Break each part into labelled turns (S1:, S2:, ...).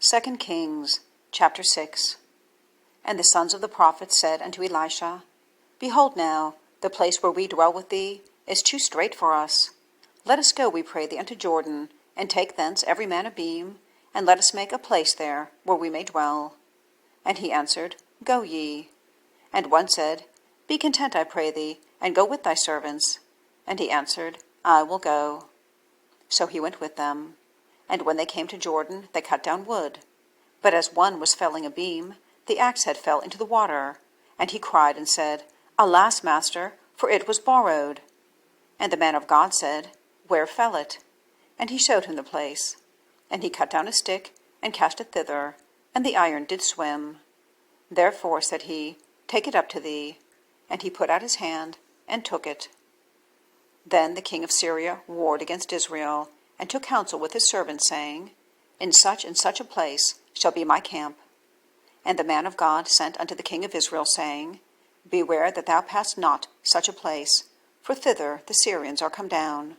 S1: 2 Kings chapter 6. And the sons of the prophets said unto Elisha, Behold now, the place where we dwell with thee is too strait for us. Let us go, we pray thee, unto Jordan, and take thence every man a beam, and let us make a place there where we may dwell. And he answered, Go ye. And one said, Be content, I pray thee, and go with thy servants. And he answered, I will go. So he went with them. And when they came to Jordan, they cut down wood. But as one was felling a beam, the axe head fell into the water. And he cried and said, Alas, master, for it was borrowed. And the man of God said, Where fell it? And he showed him the place. And he cut down a stick, and cast it thither, and the iron did swim. Therefore, said he, Take it up to thee. And he put out his hand, and took it. Then the king of Syria warred against Israel, and took counsel with his servants, saying, In such and such a place shall be my camp. And the man of God sent unto the king of Israel, saying, Beware that thou pass not such a place, for thither the Syrians are come down.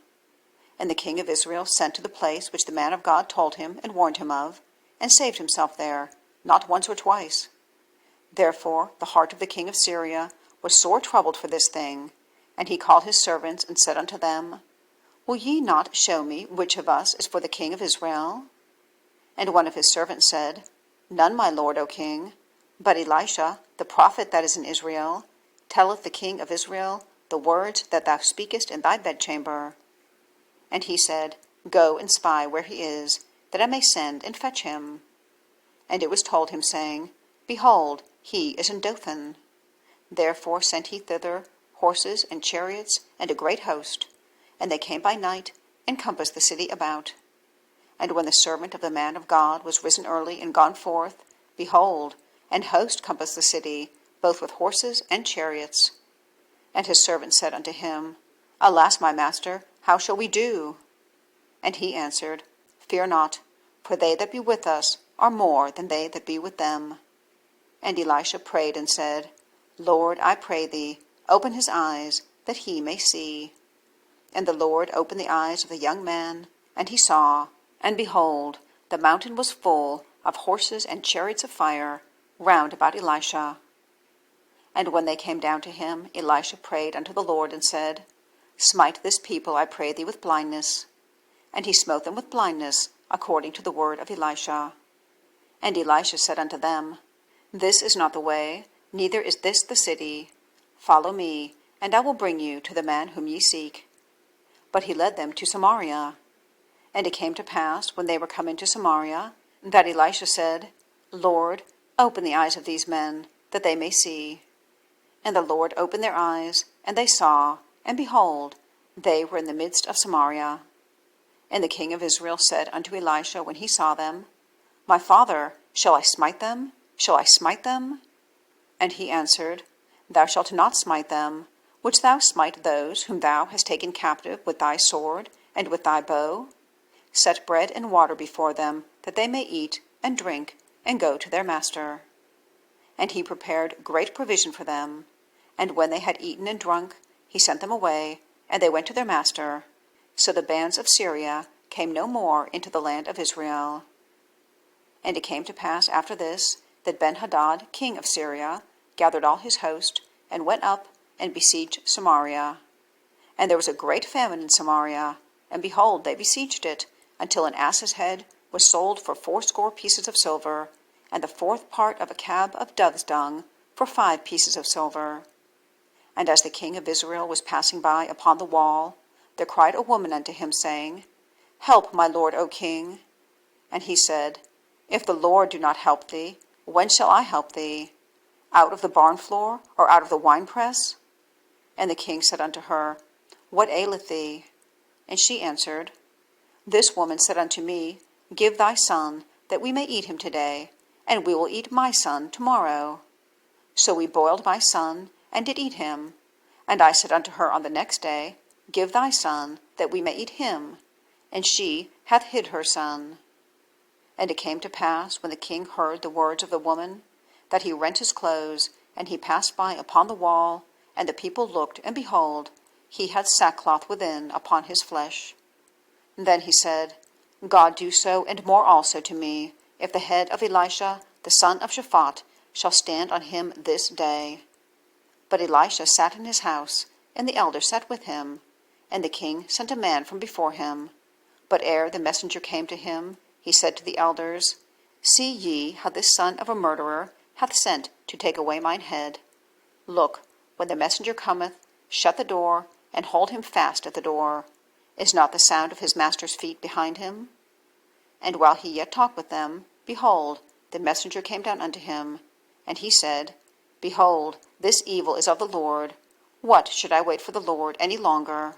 S1: And the king of Israel sent to the place which the man of God told him and warned him of, and saved himself there, not once or twice. Therefore the heart of the king of Syria was sore troubled for this thing, and he called his servants and said unto them, Will ye not show me which of us is for the king of Israel? And one of his servants said, None, my lord, O king, but Elisha, the prophet that is in Israel, telleth the king of Israel the words that thou speakest in thy bedchamber. And he said, Go and spy where he is, that I may send and fetch him. And it was told him, saying, Behold, he is in Dothan. Therefore sent he thither horses and chariots and a great host. And they came by night, and compassed the city about. And when the servant of the man of God was risen early and gone forth, behold, an host compassed the city, both with horses and chariots. And his servant said unto him, Alas, my master, how shall we do? And he answered, Fear not, for they that be with us are more than they that be with them. And Elisha prayed and said, Lord, I pray thee, open his eyes, that he may see. And the Lord opened the eyes of the young man, and he saw, and behold, the mountain was full of horses and chariots of fire round about Elisha. And when they came down to him, Elisha prayed unto the Lord, and said, Smite this people, I pray thee, with blindness. And he smote them with blindness, according to the word of Elisha. And Elisha said unto them, This is not the way, neither is this the city. Follow me, and I will bring you to the man whom ye seek. But he led them to Samaria. And it came to pass, when they were come into Samaria, that Elisha said, Lord, open the eyes of these men, that they may see. And the Lord opened their eyes, and they saw, and behold, they were in the midst of Samaria. And the king of Israel said unto Elisha when he saw them, My father, shall I smite them? Shall I smite them? And he answered, Thou shalt not smite them. Wouldst thou smite those whom thou hast taken captive with thy sword and with thy bow? Set bread and water before them, that they may eat and drink, and go to their master. And he prepared great provision for them. And when they had eaten and drunk, he sent them away, and they went to their master. So the bands of Syria came no more into the land of Israel. And it came to pass after this, that Ben-hadad, king of Syria, gathered all his host, and went up and besieged Samaria. And there was a great famine in Samaria, and behold, they besieged it, until an ass's head was sold for 80 pieces of silver, and the 4th part of a cab of dove's dung for 5 pieces of silver. And as the king of Israel was passing by upon the wall, there cried a woman unto him, saying, Help, my lord, O king. And he said, If the Lord do not help thee, when shall I help thee? Out of the barn floor, or out of the winepress? And the king said unto her, What aileth thee? And she answered, This woman said unto me, Give thy son, that we may eat him today, and we will eat my son tomorrow. So we boiled my son, and did eat him. And I said unto her on the next day, Give thy son, that we may eat him. And she hath hid her son. And it came to pass, when the king heard the words of the woman, that he rent his clothes, and he passed by upon the wall, and the people looked, and behold, he had sackcloth within upon his flesh. Then he said, God do so and more also to me, if the head of Elisha, the son of Shaphat, shall stand on him this day. But Elisha sat in his house, and the elders sat with him. And the king sent a man from before him. But ere the messenger came to him, he said to the elders, See ye how this son of a murderer hath sent to take away mine head? Look, when the messenger cometh, shut the door, and hold him fast at the door. Is not the sound of his master's feet behind him? And while he yet talked with them, behold, the messenger came down unto him. And he said, Behold, this evil is of the Lord. What should I wait for the Lord any longer?